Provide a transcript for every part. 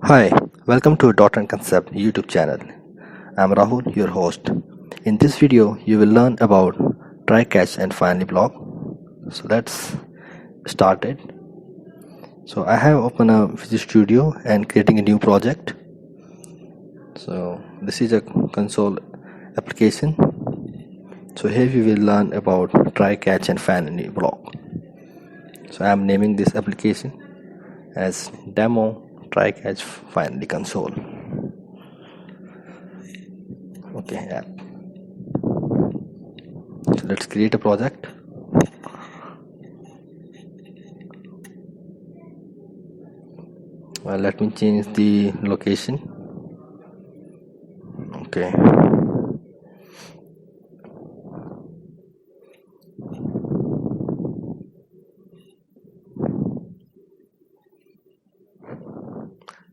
Hi, welcome to Dot and Concept YouTube channel. I'm Rahul, your host. In this video, you will learn about try, catch, and finally block. So let's start it. So I have opened a Visual Studio and creating a new project. So this is a console application. So here we will learn about try, catch, and finally block. So I'm naming this application as demo try, catch, finally console. Okay, app. So let's create a project. Let me change the location. Okay,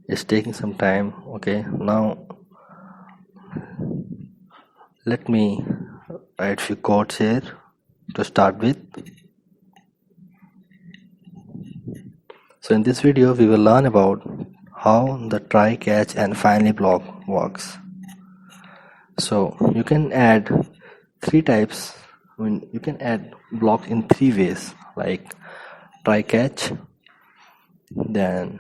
it's taking some time. Okay, now let me write few codes here to start with. So in this video we will learn about how the try, catch, and finally block works. So you can add three types. You can add blocks in three ways, like try, catch, then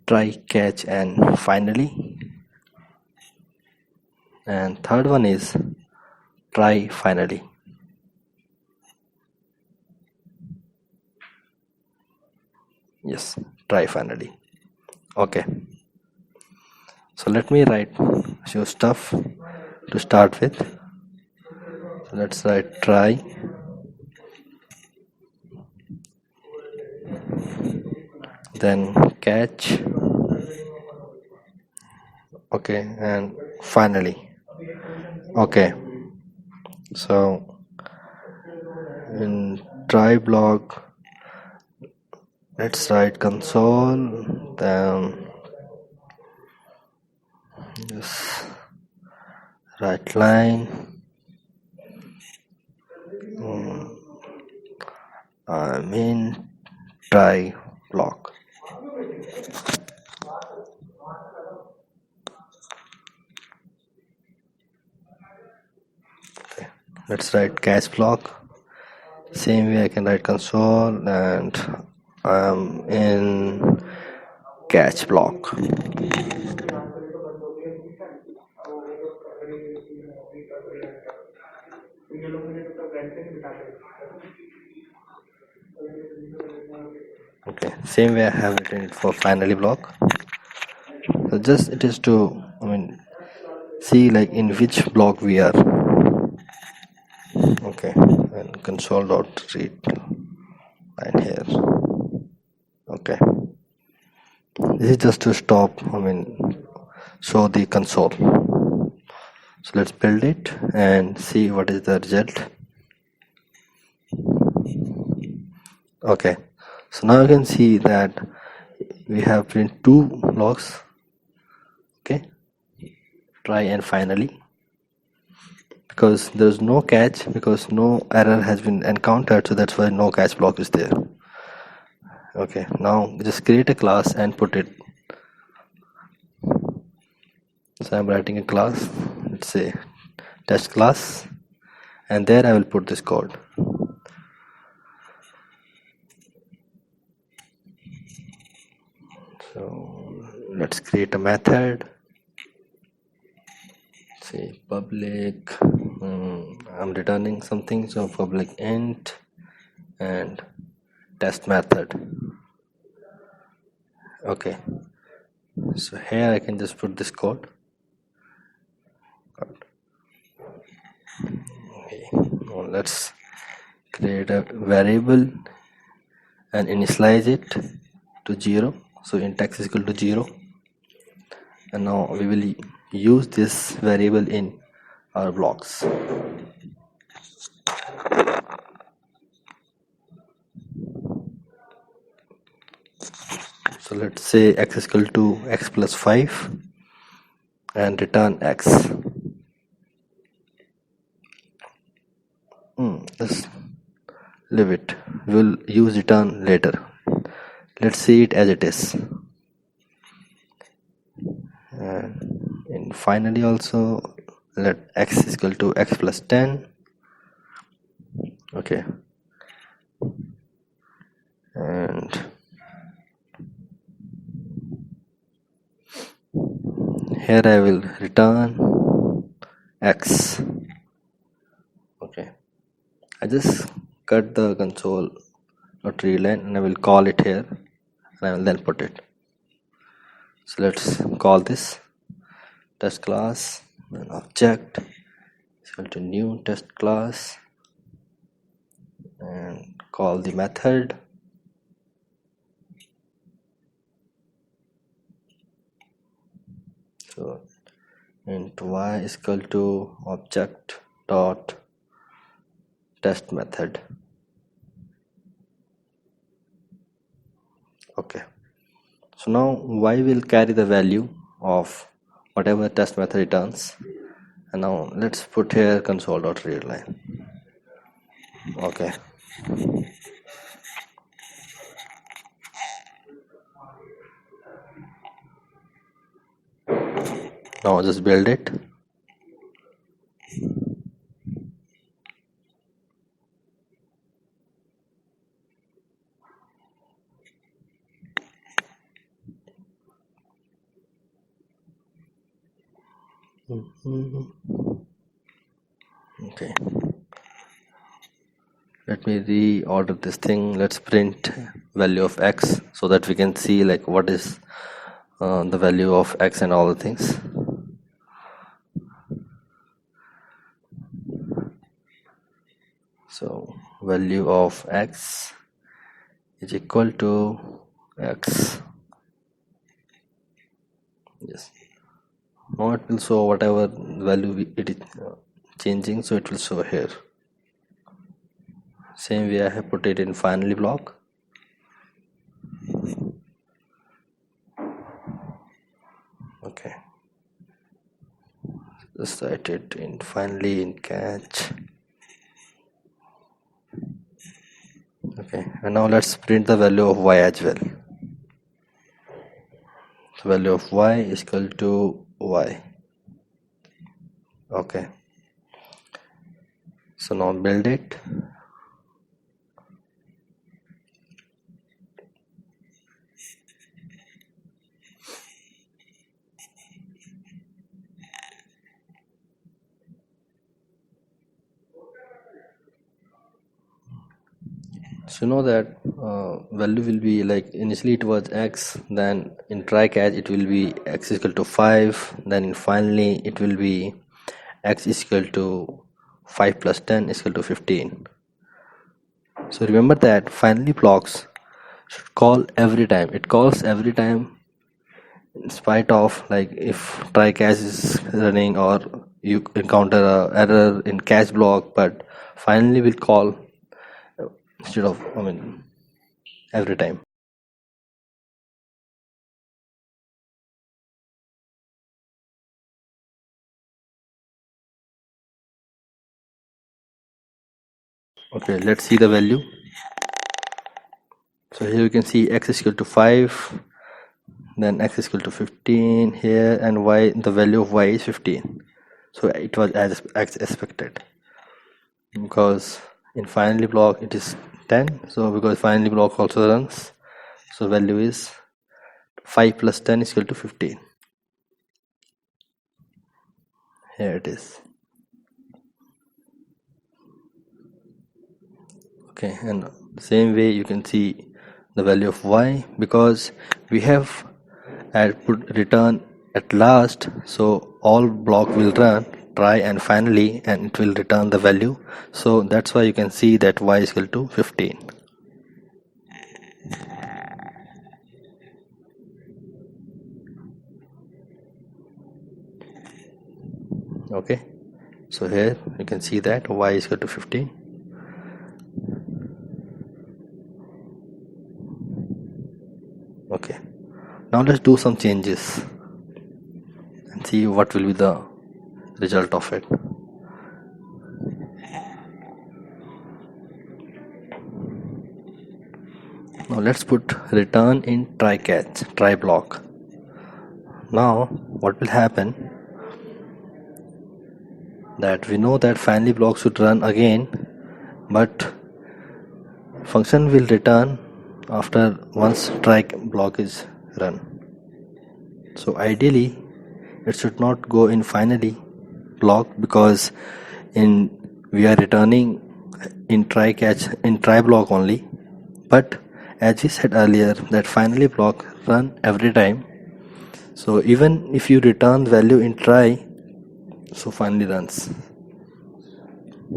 try, catch, and finally, and third one is try finally. Yes, try finally. Okay, so let me write few stuff to start with. So let's write try, then catch, okay, and finally. Okay, so in try block, let's write console, then just right line, I mean try block. Okay, let's write catch block. Same way I can write console and I'm in catch block. Okay, same way I have written it for finally block. So just it is to see like in which block we are. Okay, and console dot read line here. Okay, this is just to stop show the console. So let's build it and see what is the result. Okay, so now you can see that we have print two blocks. Okay, try and finally, because there's no catch, because no error has been encountered, so that's why no catch block is there. Okay, now just create a class and put it. So I'm writing a class, let's say test class, and there I will put this code. So let's create a method. Say public, I'm returning something, so public int and test method. Okay, so here I can just put this code. Okay, now let's create a variable and initialize it to 0, so int x is equal to 0, and now we will use this variable in our blocks. So let's say x is equal to x plus 5 and return x. Let's leave it, we'll use return later. Let's see it as it is. and finally also let x is equal to x plus 10. Okay, and here I will return x. Okay, I just cut the console not real line and I will call it here and I will then put it. So let's call this test class, an object is equal to new test class, and call the method. So int y is equal to object dot test method. Okay, so now y will carry the value of whatever test method returns, and now let's put here console.readline. Okay, now just build it. Okay, let me reorder this thing. Let's print value of x so that we can see like what is the value of x and all the things. So value of x is equal to x. Yes, now it will show whatever value it is changing, so it will show here. Same way I have put it in finally block. Okay, just write it in finally in catch. Okay, and now let's print the value of y as well. So value of y is equal to y. Okay, so now build it. So you know that value will be like initially it was x, then in try catch it will be x is equal to 5, then finally it will be x is equal to 5 plus 10 is equal to 15. So remember that finally blocks should call every time. It calls every time in spite of like if try catch is running or you encounter a error in catch block, but finally will call instead of every time. Okay, let's see the value. So here you can see x is equal to 5, then x is equal to 15 here, and y, the value of y is 15. So it was as expected, because in finally block it is 10. So because finally block also runs, so value is 5 plus 10 is equal to 15. Here it is. Okay, and the same way you can see the value of y, because we have put return at last, so all block will run try and finally, and it will return the value. So that's why you can see that y is equal to 15. Okay, so here you can see that y is equal to 15. Okay, now let's do some changes and see what will be the result of it. Now let's put return in try catch, try block. now what will happen, that we know that finally block should run again, but function will return after once try block is run. So ideally it should not go in finally block, because in we are returning in try catch in try block only. But as we said earlier, that finally block run every time, so even if you return value in try, so finally runs.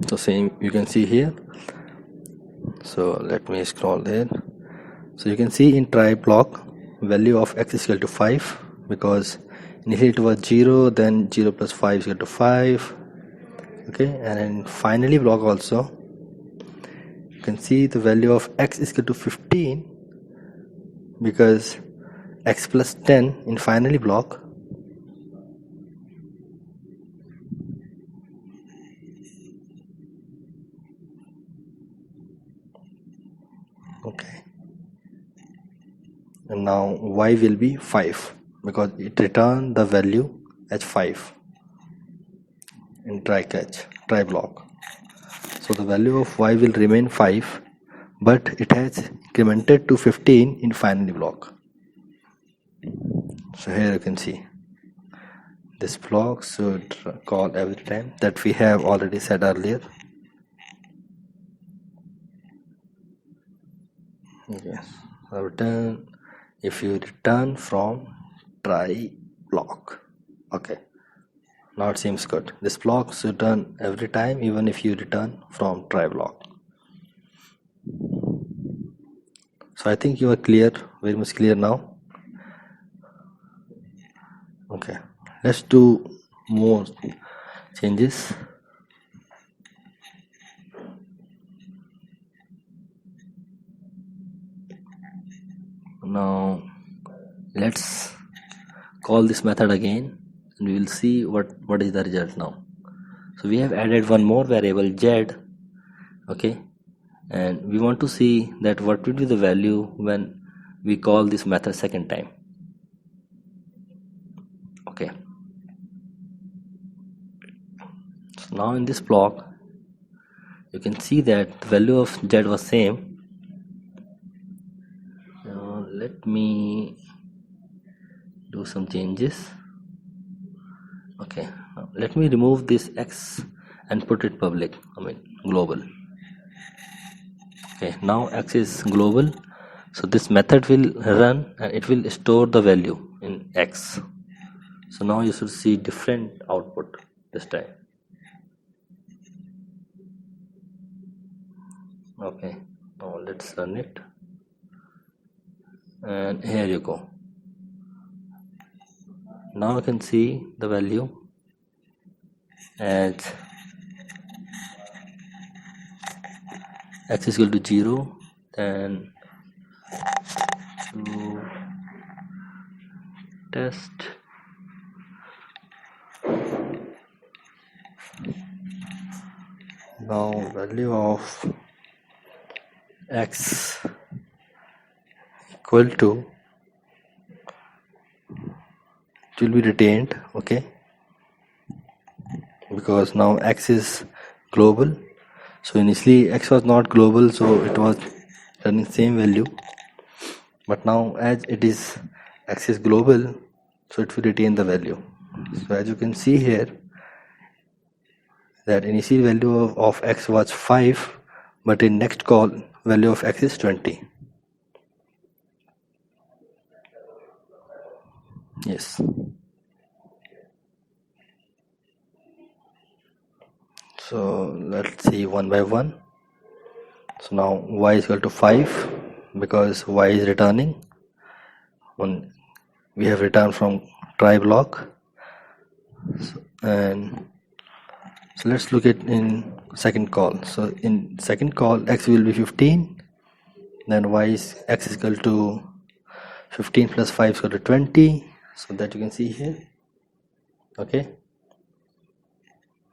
So same you can see here. So let me scroll there. So you can see in try block value of x is equal to 5, because initially it was 0, then 0 plus 5 is equal to 5. Okay, and in finally block also you can see the value of x is equal to 15, because x plus 10 in finally block. Okay, and now y will be 5, because it returned the value as 5 in try block. So the value of y will remain 5, but it has incremented to 15 in finally block. So here you can see this block should call every time, that we have already said earlier. Yes, return if you return from try block. Okay, now it seems good. This block should run every time, even if you return from try block. So I think you are clear, very much clear now. Okay, let's do more changes. Now let's call this method again, and we will see what is the result now. So we have added one more variable z. Okay, and we want to see that what will be the value when we call this method second time. Okay, so now in this block you can see that the value of z was same. Now let me do some changes. Okay, now let me remove this x and put it public, global. Okay, now x is global, so this method will run and it will store the value in x. So now you should see different output this time. Okay, now let's run it, and here you go. Now you can see the value as x is equal to 0, then to test now value of x equal to, it will be retained. Okay, because now x is global, so initially x was not global, so it was running same value, but now as it is x is global, so it will retain the value. So as you can see here, that initial value of x was 5, but in next call value of x is 20. Yes, so let's see one by one. So now y is equal to 5, because y is returning when we have returned from try block. And so let's look at in second call. So in second call x will be 15, then y is x is equal to 15 plus 5 is equal to 20, so that you can see here. Okay,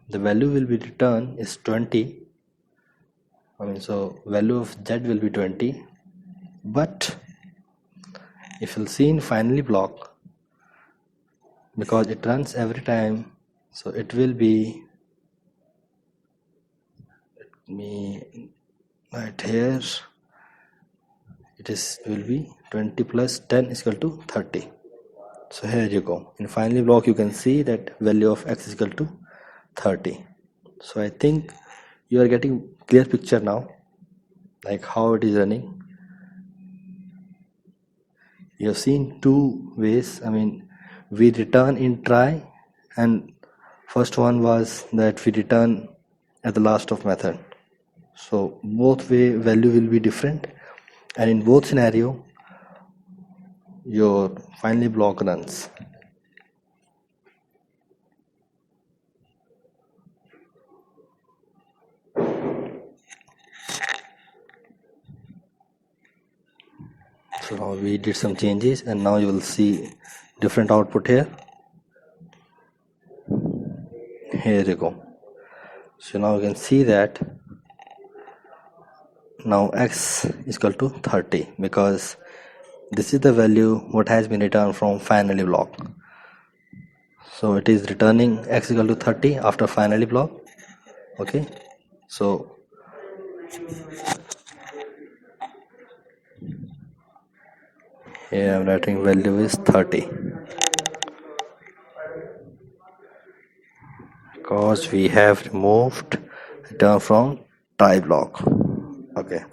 the value will be returned is 20. So value of z will be 20, but if you'll see in finally block, because it runs every time. So it will be me right here. It will be 20 plus 10 is equal to 30. So here you go. In finally block, you can see that value of x is equal to 30. So I think you are getting clear picture now, like how it is running. You have seen two ways. I mean, we return in try, and first one was that we return at the last of method. So both way value will be different, and in both scenario, your finally block runs. So now we did some changes, and now you will see different output here. Here you go. So now you can see that now x is equal to 30 because this is the value what has been returned from finally block. So it is returning x equal to 30 after finally block. Okay, so here I'm writing value is 30 because we have removed return from try block. Okay,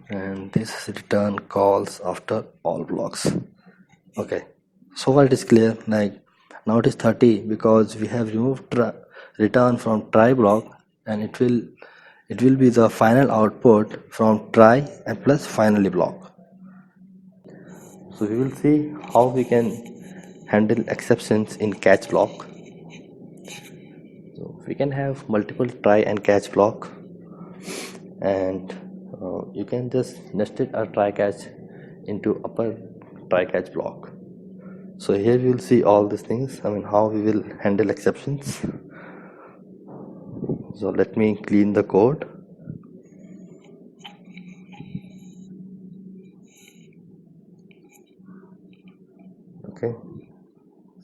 and this return calls after all blocks. Okay, so far it is clear. Like now it is 30 because we have removed return from try block, and it will be the final output from try and plus finally block. So we will see how we can handle exceptions in catch block. So we can have multiple try and catch block, and you can just nest it or try catch into upper try catch block. So here we will see all these things. I mean how we will handle exceptions. So let me clean the code. Okay,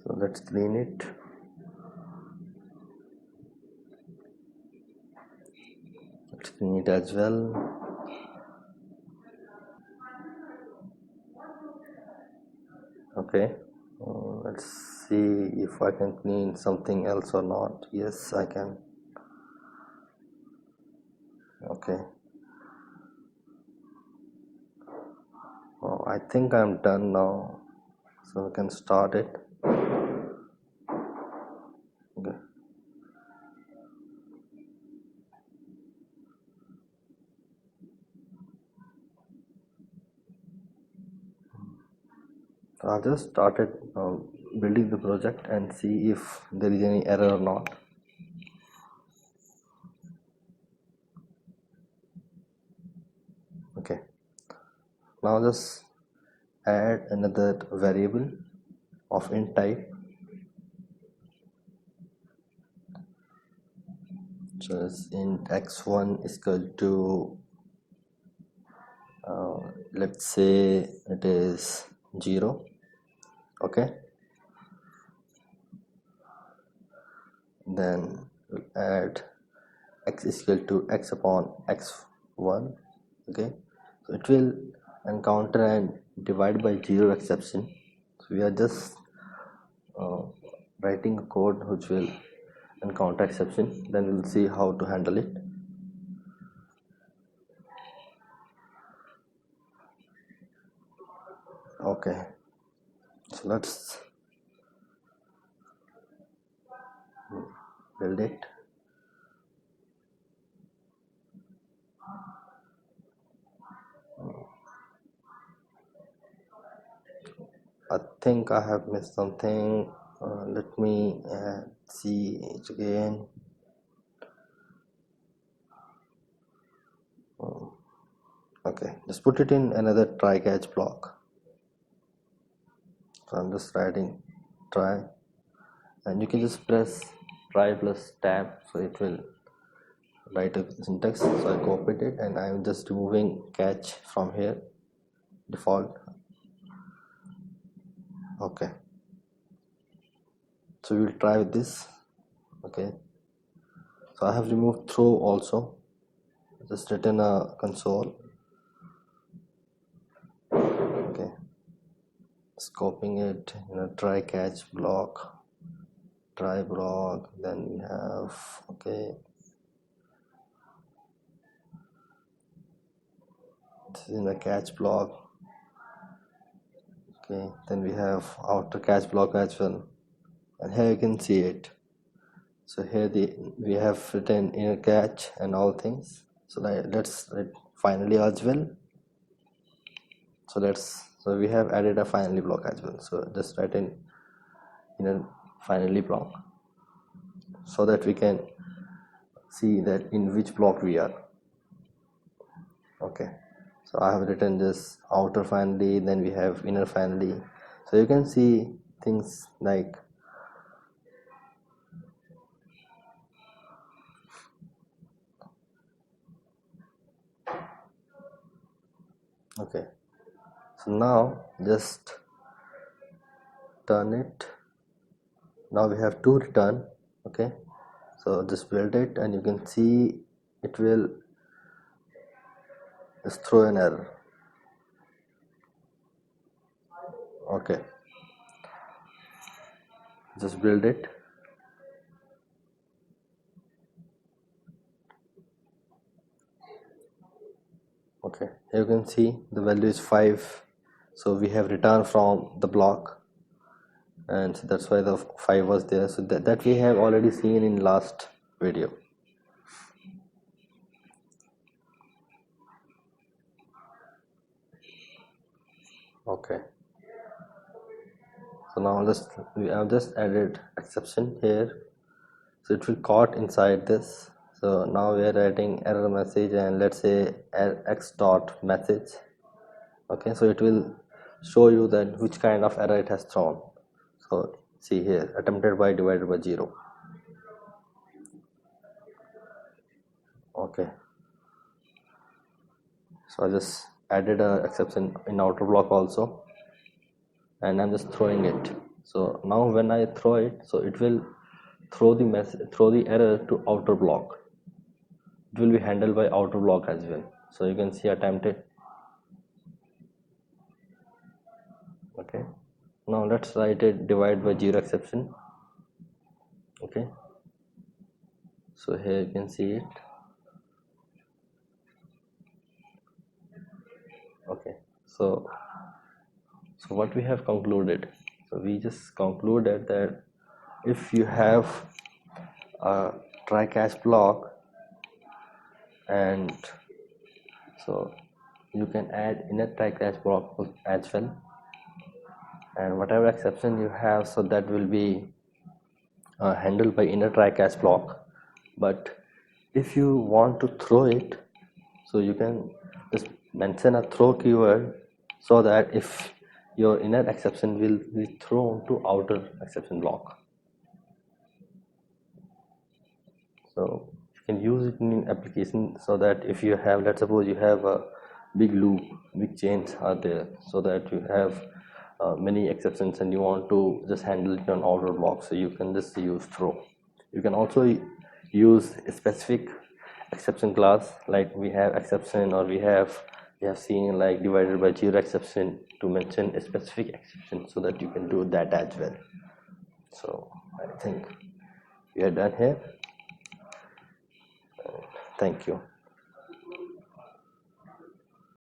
so let's clean it. Let's clean it as well. Okay, let's see if I can clean something else or not. Yes, I can. Okay, I think I'm done now, so we can start it. Okay. So I just started building the project and see if there is any error or not. Okay, now just add another variable of int type. So it's int x1 is equal to let's say it is 0. Okay, then we'll add x is equal to x upon x1. Okay, so it will encounter and divide by 0 exception. So we are just writing a code which will encounter exception, then we'll see how to handle it. Okay, so let's build it. I think I have missed something. Let me see it again. Okay, just put it in another try catch block. So I'm just writing try, and you can just press try plus tab, so it will write a syntax, so I copied it and I'm just removing catch from here, default. Okay, so we'll try with this. Okay, so I have removed throw also, just written a console. Okay, scoping it in a try catch block, try block, then we have, okay, this is in a catch block. Okay, then we have outer catch block as well, and here you can see it. So here we have written inner catch and all things. So let's write finally as well. So we have added a finally block as well. So just write in inner finally block so that we can see that in which block we are. Okay, so I have written this outer finally, then we have inner finally. So you can see things like, okay, so now just turn it. Now we have to return. Okay, so just build it and you can see it will just throw an error. Okay, just build it. Okay, you can see the value is 5, so we have returned from the block, and so that's why the 5 was there. So that we have already seen in last video. Okay, so now we have just added exception here, so it will caught inside this. So now we are writing error message, and let's say x dot message. Okay, so it will show you that which kind of error it has thrown. So see here, attempted by divided by 0. Okay, so I just added a exception in outer block also, and I'm just throwing it. So now when I throw it, so it will throw the error to outer block. It will be handled by outer block as well. So you can see attempted. Okay, now let's write it divide by 0 exception. Okay, so here you can see it. Okay, so what we have concluded, so we just concluded that if you have a try catch block, and so you can add inner try catch block as well, and whatever exception you have, so that will be handled by inner try catch block. But if you want to throw it, so you can just mention a throw keyword, so that if your inner exception will be thrown to outer exception block. So you can use it in application, so that if you have, let's suppose you have a big loop, big chains are there, so that you have many exceptions and you want to just handle it on outer block, so you can just use throw. You can also use a specific exception class, like we have exception, or we have seen like divided by 0 exception, to mention a specific exception, so that you can do that as well. So I think we are done here. Thank you.